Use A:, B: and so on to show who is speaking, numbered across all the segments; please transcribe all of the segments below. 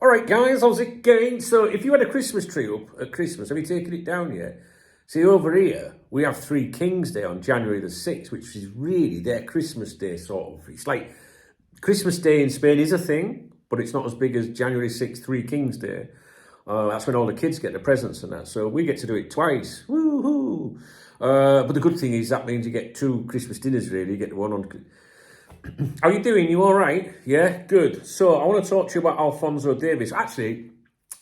A: All right, guys, how's it going? So if you had a Christmas tree up at Christmas, have you taken it down yet? See, over here, we have Three Kings Day on January the 6th, which is really their Christmas Day, sort of. It's like Christmas Day in Spain is a thing, but it's not as big as January 6th, Three Kings Day. That's when all the kids get the presents and that. So we get to do it twice. Woohoo! But the good thing is that means you get two Christmas dinners, really. You get one on... How you doing? You all right? Yeah, good. So I want to talk to you about Alphonso Davies. Actually,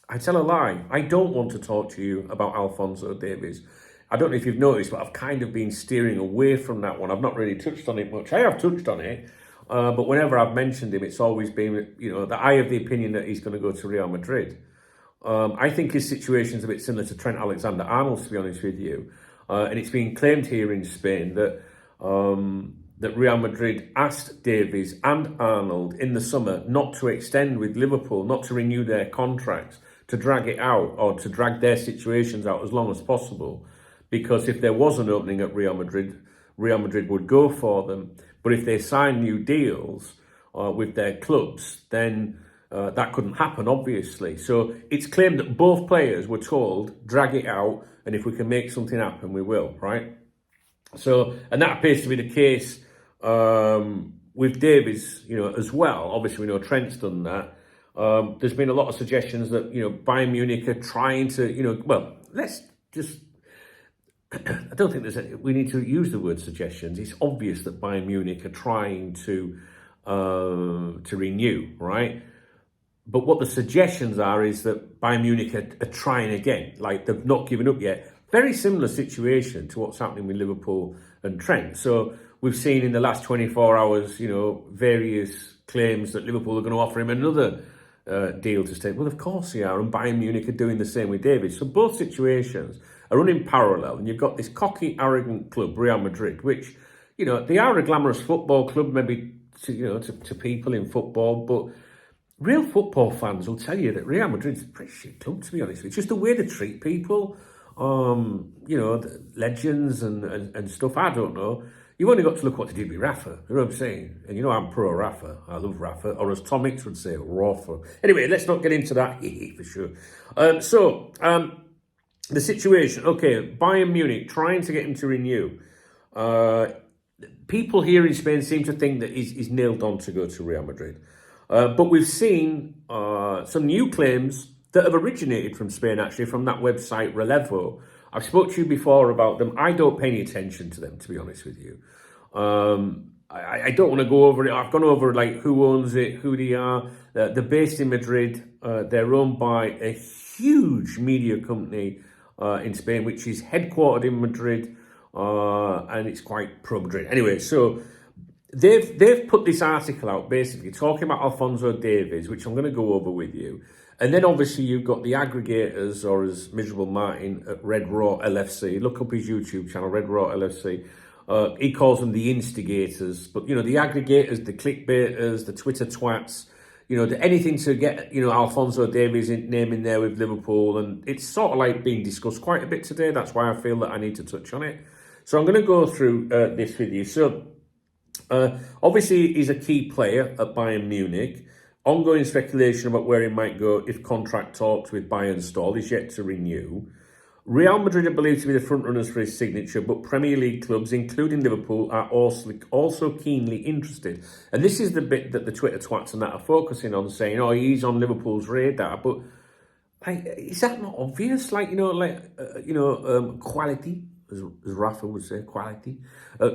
A: I tell a lie. I don't want to talk to you about Alphonso Davies. I don't know if you've noticed, but I've kind of been steering away from that one. I've not really touched on it much. I have touched on it, but whenever I've mentioned him, it's always been, that I have the opinion that he's going to go to Real Madrid. I think his situation's a bit similar to Trent Alexander-Arnold's, to be honest with you. And it's been claimed here in Spain that Real Madrid asked Davies and Arnold in the summer not to extend with Liverpool, not to renew their contracts, to drag it out or to drag their situations out as long as possible. Because if there was an opening at Real Madrid would go for them. But if they sign new deals with their clubs, then that couldn't happen, obviously. So it's claimed that both players were told, drag it out, and if we can make something happen, we will, right? So, and that appears to be the case with Davies, as well. Obviously, we know Trent's done that. There's been a lot of suggestions that, Bayern Munich are trying to, let's just... I don't think we need to use the word suggestions. It's obvious that Bayern Munich are trying to renew, right? But what the suggestions are is that Bayern Munich are trying again, like they've not given up yet. Very similar situation to what's happening with Liverpool and Trent. So we've seen in the last 24 hours, various claims that Liverpool are going to offer him another deal to stay. Well, of course they are, and Bayern Munich are doing the same with Davies. So both situations are running parallel, and you've got this cocky, arrogant club, Real Madrid, which, they are a glamorous football club, maybe to people in football, but real football fans will tell you that Real Madrid's a pretty shit club, to be honest with you. It's just the way they treat people, the legends and stuff. I don't know. You've only got to look what they did with Rafa. You know what I'm saying? And I'm pro Rafa. I love Rafa. Or as Tom Hicks would say, Rafa. Anyway, let's not get into that for sure. The situation, okay, Bayern Munich trying to get him to renew. People here in Spain seem to think that he's nailed on to go to Real Madrid. But we've seen some new claims that have originated from Spain, actually, from that website, Relevo. I've spoke to you before about them. I don't pay any attention to them, to be honest with you. I don't want to go over it. I've gone over, who owns it, who they are. They're based in Madrid. They're owned by a huge media company in Spain, which is headquartered in Madrid, and it's quite pro-Madrid. Anyway, so they've put this article out, basically, talking about Alphonso Davies, which I'm going to go over with you. And then, obviously, you've got the aggregators, or as Miserable Martin at Red Raw LFC. Look up his YouTube channel, Red Raw LFC. He calls them the instigators. But, the aggregators, the clickbaiters, the Twitter twats, anything to get, Alphonso Davies' name in there with Liverpool. And it's sort of like being discussed quite a bit today. That's why I feel that I need to touch on it. So I'm going to go through this with you. So, obviously, he's a key player at Bayern Munich. Ongoing speculation about where he might go if contract talks with Bayern stall is yet to renew. Real Madrid are believed to be the front-runners for his signature, but Premier League clubs, including Liverpool, are also keenly interested. And this is the bit that the Twitter twats and that are focusing on, saying, he's on Liverpool's radar. But is that not obvious? Quality, as Rafa would say, quality.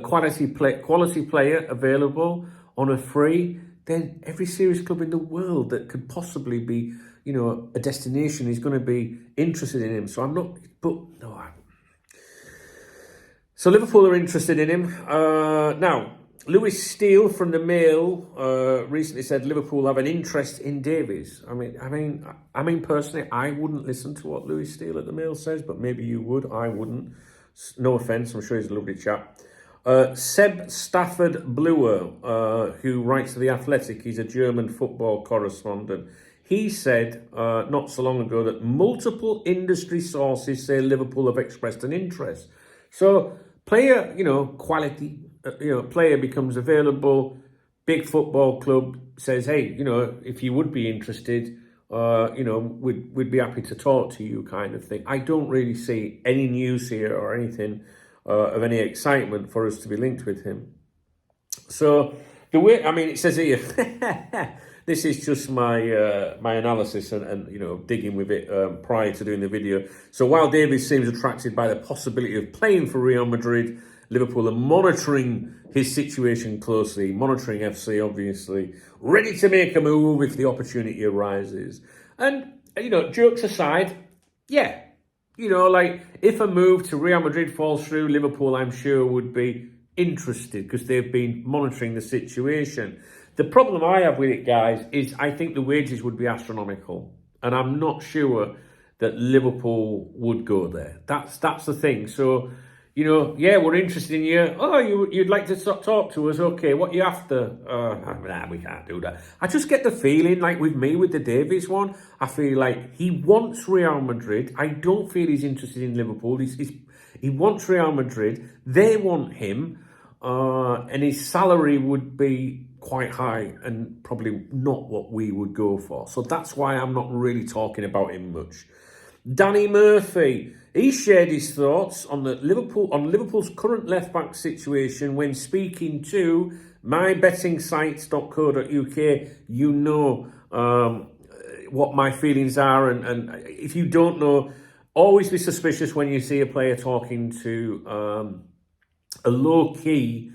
A: Quality player available on a free. Then every serious club in the world that could possibly be, a destination is going to be interested in him. So I'm not, but no. So Liverpool are interested in him. Now, Lewis Steele from the Mail recently said Liverpool have an interest in Davies. I mean, personally, I wouldn't listen to what Lewis Steele at the Mail says, but maybe you would. I wouldn't. No offence. I'm sure he's a lovely chap. Seb Stafford Bluer, who writes to The Athletic, he's a German football correspondent. He said not so long ago that multiple industry sources say Liverpool have expressed an interest. So player, quality, player becomes available. Big football club says, hey, if you would be interested, we'd be happy to talk to you kind of thing. I don't really see any news here or anything of any excitement for us to be linked with him. So the way, it says here, this is just my my analysis and digging with it prior to doing the video. So while Davies seems attracted by the possibility of playing for Real Madrid, Liverpool are monitoring his situation closely, monitoring FC obviously, ready to make a move if the opportunity arises. And, jokes aside, yeah, if a move to Real Madrid falls through, Liverpool, I'm sure, would be interested because they've been monitoring the situation. The problem I have with it, guys, is I think the wages would be astronomical. And I'm not sure that Liverpool would go there. That's the thing. So, yeah, we're interested in you. Oh, you'd like to talk to us? Okay, what you after? We can't do that. I just get the feeling, like with me, with the Davies one, I feel like he wants Real Madrid. I don't feel he's interested in Liverpool. He wants Real Madrid. They want him. And his salary would be quite high and probably not what we would go for. So that's why I'm not really talking about him much. Danny Murphy, he shared his thoughts on Liverpool's current left-back situation when speaking to mybettingsites.co.uk. You know what my feelings are, and if you don't know, always be suspicious when you see a player talking to a low-key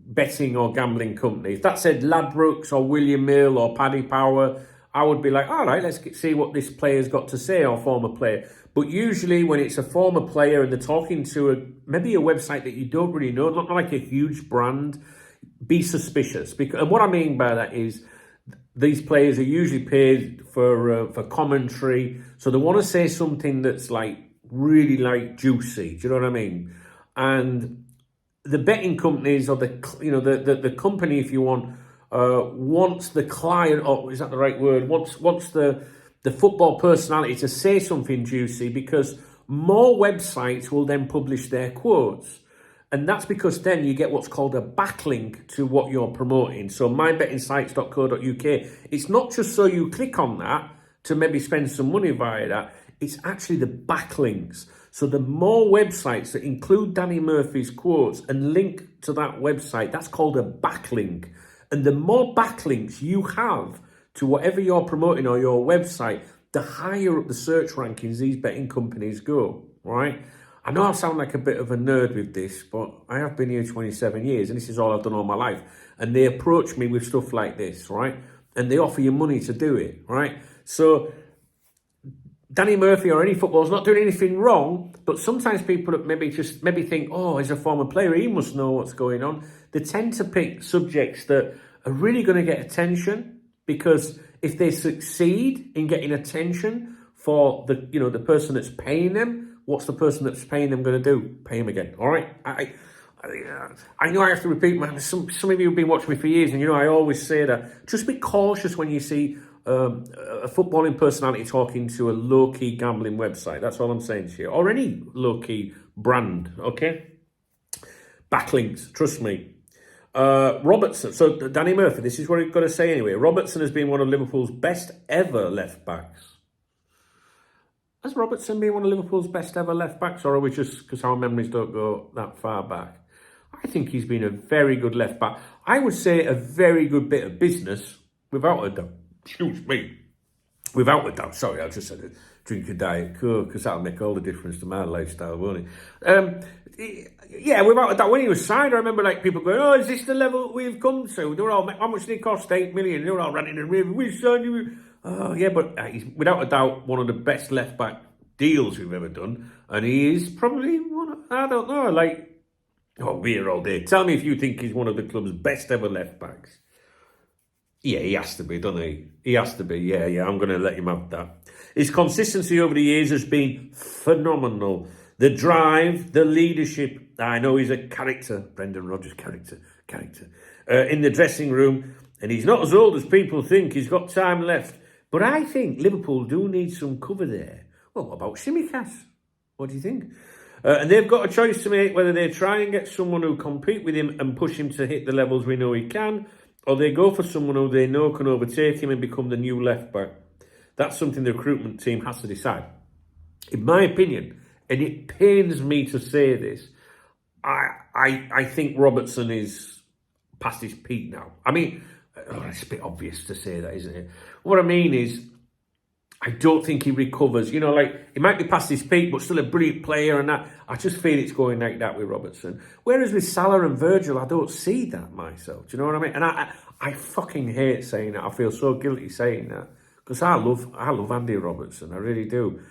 A: betting or gambling company. If that said Ladbrokes or William Mill or Paddy Power, I would be like, all right, let's see what this player's got to say, or former player. But usually when it's a former player and they're talking to maybe a website that you don't really know, not like a huge brand, be suspicious. And what I mean by that is these players are usually paid for commentary. So they want to say something that's like really like juicy. Do you know what I mean? And the betting companies or the company, if you want, wants the client, or is that the right word? Wants the football personality to say something juicy, because more websites will then publish their quotes. And that's because then you get what's called a backlink to what you're promoting. So mybettingsites.co.uk, it's not just so you click on that to maybe spend some money via that. It's actually the backlinks. So the more websites that include Danny Murphy's quotes and link to that website, that's called a backlink. And the more backlinks you have to whatever you're promoting or your website, the higher up the search rankings these betting companies go, right? I know I sound like a bit of a nerd with this, but I have been here 27 years and this is all I've done all my life. And they approach me with stuff like this, right? And they offer you money to do it, right? So Danny Murphy or any footballer's not doing anything wrong, but sometimes people maybe think, oh, he's a former player, he must know what's going on. They tend to pick subjects that are really going to get attention, because if they succeed in getting attention for the person that's paying them, what's the person that's paying them going to do? Pay him again, all right? I know I have to repeat, man. Some of you have been watching me for years, and I always say that. Just be cautious when you see a footballing personality talking to a low-key gambling website. That's all I'm saying to you. Or any low-key brand, okay? Backlinks, trust me. Robertson, so Danny Murphy, this is what I've got to say anyway. Robertson has been one of Liverpool's best ever left-backs. Has Robertson been one of Liverpool's best ever left-backs, or are we just, because our memories don't go that far back? I think he's been a very good left-back. I would say a very good bit of business, without a doubt. Excuse me. Without a doubt. Sorry, I just said a drink a Diet Coke, because that'll make all the difference to my lifestyle, won't it? Yeah, without a doubt. When he was signed, I remember people going, oh, is this the level we've come to? They were all, how much did it cost? 8 million. They were all ranting and raving. We signed you. Oh, yeah, but he's without a doubt one of the best left-back deals we've ever done. And he is probably I don't know, we're here all day. Tell me if you think he's one of the club's best ever left-backs. Yeah, he has to be, doesn't he? He has to be, yeah, I'm going to let him have that. His consistency over the years has been phenomenal. The drive, the leadership. I know he's a character, Brendan Rodgers character, in the dressing room. And he's not as old as people think. He's got time left. But I think Liverpool do need some cover there. Well, what about Tsimikas? What do you think? And they've got a choice to make, whether they try and get someone who compete with him and push him to hit the levels we know he can, or they go for someone who they know can overtake him and become the new left back. That's something the recruitment team has to decide. In my opinion, and it pains me to say this, I think Robertson is past his peak now. I mean, it's a bit obvious to say that, isn't it? What I mean is, I don't think he recovers. You know, like, he might be past his peak, but still a brilliant player and that. I just feel it's going like that with Robertson. Whereas with Salah and Virgil, I don't see that myself. Do you know what I mean? And I fucking hate saying that. I feel so guilty saying that. Because I love Andy Robertson. I really do.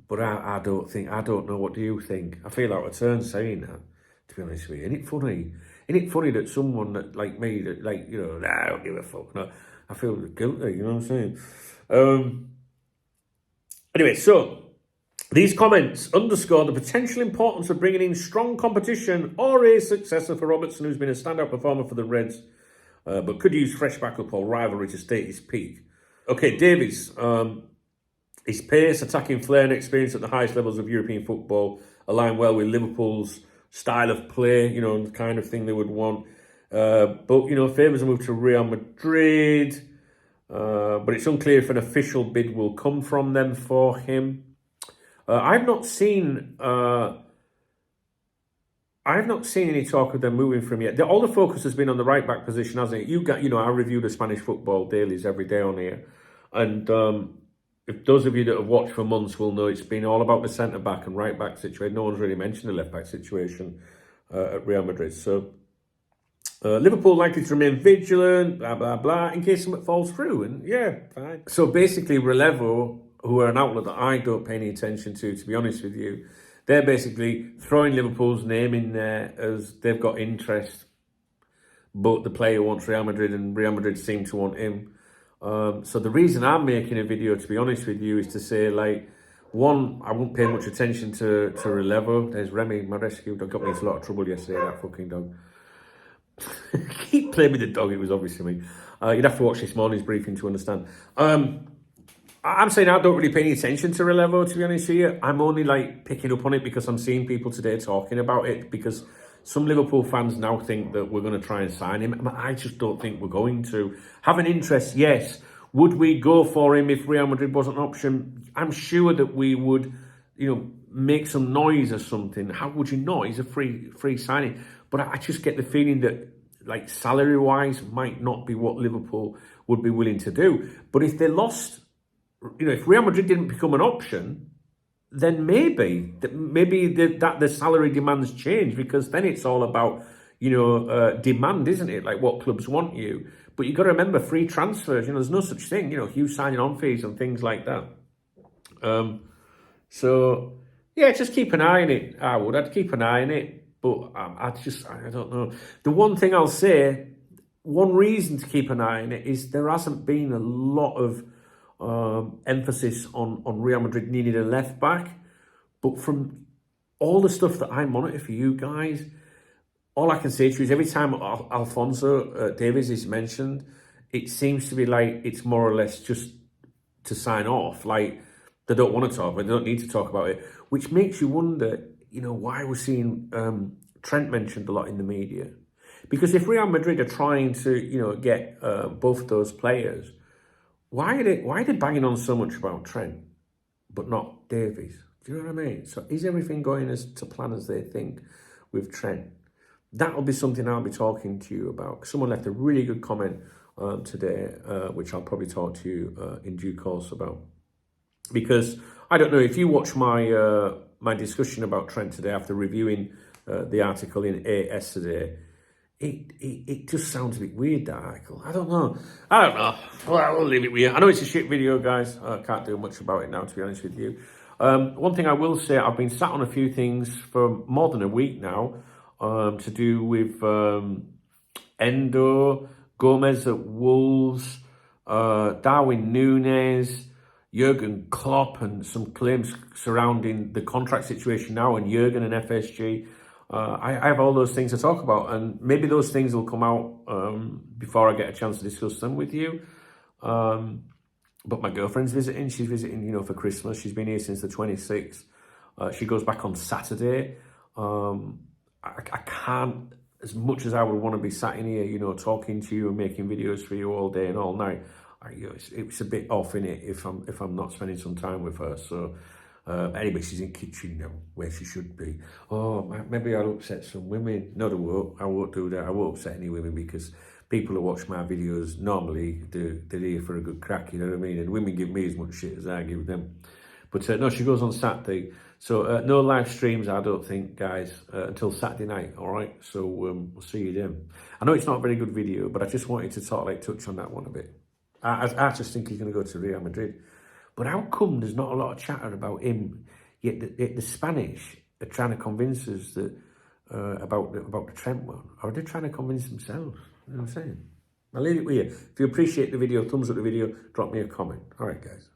A: But I don't know. What do you think? I feel out of turn saying that, to be honest with you. Isn't it funny? Isn't it funny that someone that, like me, that, like, you know, I don't give a fuck. No, I feel guilty, you know what I'm saying? Anyway, so these comments underscore the potential importance of bringing in strong competition or a successor for Robertson, who's been a standout performer for the Reds, but could use fresh backup or rivalry to stay at his peak. Okay, Davies. His pace, attacking flair and experience at the highest levels of European football align well with Liverpool's style of play, you know, the kind of thing they would want. But, you know, favours a move to Real Madrid. But it's unclear if an official bid will come from them for him. I've not seen any talk of them moving from yet. All the focus has been on the right back position, hasn't it? You know, I review the Spanish football dailies every day on here, and if those of you that have watched for months will know, it's been all about the centre back and right back situation. No one's really mentioned the left back situation at Real Madrid. So Liverpool likely to remain vigilant, blah, blah, blah, in case something falls through. And yeah, fine. So basically, Relevo, who are an outlet that I don't pay any attention to be honest with you, they're basically throwing Liverpool's name in there as they've got interest, but the player wants Real Madrid and Real Madrid seem to want him. So the reason I'm making a video, to be honest with you, is to say, like, one, I won't pay much attention to Relevo. There's Remy, my rescue dog, got me into a lot of trouble yesterday, that fucking dog. Keep playing with the dog, it was obviously me. You'd have to watch this morning's briefing to understand. I'm saying I don't really pay any attention to Relevo, to be honest with you. I'm only, like, picking up on it because I'm seeing people today talking about it, because some Liverpool fans now think that we're going to try and sign him. I just don't think we're going to. Have an interest, yes. Would we go for him if Real Madrid wasn't an option? I'm sure that we would, you know, make some noise or something. How would you not? He's a free signing. But I just get the feeling that, like, salary-wise, might not be what Liverpool would be willing to do. But if they lost, you know, if Real Madrid didn't become an option, then maybe the salary demands change, because then it's all about, you know, demand, isn't it? Like, what clubs want you. But you've got to remember, free transfers, you know, there's no such thing, you know, huge signing on fees and things like that. So, yeah, just keep an eye on it. I'd keep an eye on it. But I don't know. The one thing I'll say, one reason to keep an eye on it is there hasn't been a lot of emphasis on Real Madrid needing a left back. But from all the stuff that I monitor for you guys, all I can say to you is every time Alphonso Davies is mentioned, it seems to be like it's more or less just to sign off. Like, they don't want to talk about it, they don't need to talk about it, which makes you wonder, you know, why we're seeing Trent mentioned a lot in the media. Because if Real Madrid are trying to, you know, get both those players, why are they banging on so much about Trent, but not Davies? Do you know what I mean? So is everything going as to plan as they think with Trent? That'll be something I'll be talking to you about. Someone left a really good comment today, which I'll probably talk to you in due course about. Because I don't know if you watch my discussion about Trent today after reviewing the article in AS today. It just sounds a bit weird, that article. I don't know. Well, I'll leave it with you. I know it's a shit video, guys. I can't do much about it now, to be honest with you. One thing I will say, I've been sat on a few things for more than a week now to do with Endo, Gomez at Wolves, Darwin Núñez, Jurgen Klopp, and some claims surrounding the contract situation now and Jurgen and FSG. I have all those things to talk about, and maybe those things will come out before I get a chance to discuss them with you. But my girlfriend's visiting. She's visiting, you know, for Christmas. She's been here since the 26th. She goes back on Saturday. I can't as much as I would want to be sat in here, you know, talking to you and making videos for you all day and all night, it's a bit off in it if I'm not spending some time with her. So anyway, she's in kitchen now, where she should be. Oh, maybe I'll upset some women. No, I won't do that. I won't upset any women, because people who watch my videos normally they're here for a good crack, you know what I mean? And women give me as much shit as I give them. But no, she goes on Saturday. So no live streams, I don't think, guys, until Saturday night, all right? So we'll see you then. I know it's not a very good video, but I just wanted to touch on that one a bit. I just think he's going to go to Real Madrid. But how come there's not a lot of chatter about him? Yet the Spanish are trying to convince us that about the Trent one. Or are they trying to convince themselves? You know what I'm saying? I'll leave it with you. If you appreciate the video, thumbs up the video, drop me a comment. All right, guys.